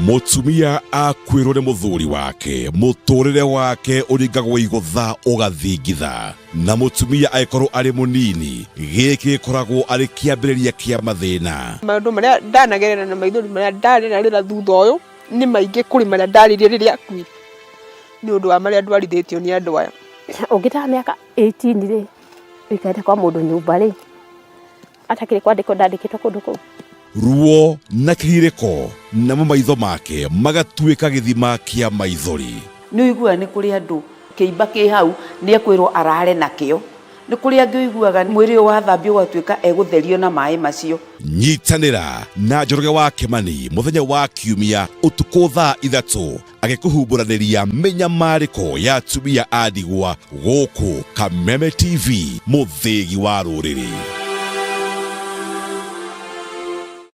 Mutumia akwirwo ni muthuri wake muturire wake uringagwo igutha ugathingitha na mutumia aikorwo ari munini giki koragwo ari kiambiriria kia mathina. Maundu maria ndanagerera na maithori maria ndarera rira thutha uyu ni maingi kuri maria ndaririe riria akuire ni undu wa maria ndwarithitio ni andu aya. Ungitaha miaka 18 ri ikaenda kwa mundu nyumba ri atakire kwandiko ndandikitwo kundu kuu. Ruo na kiriko na maitho make magatuika githima kia maithori. Ni uigua ni kuri andu kiimba ki hau ni akwirwo arare nakio. Ni kuri angi uiguaga mwiri wathambio gwatuika egutherio na mai macio. Nyitanira na Njoroge wa Kimani muthenya wa Kiumia utuku thaa 3 agikuhumbũranĩria mĩnyamarĩko ya atumia a ndigwa gũkũ Kameme TV, mũthĩgi wa rũrĩrĩ.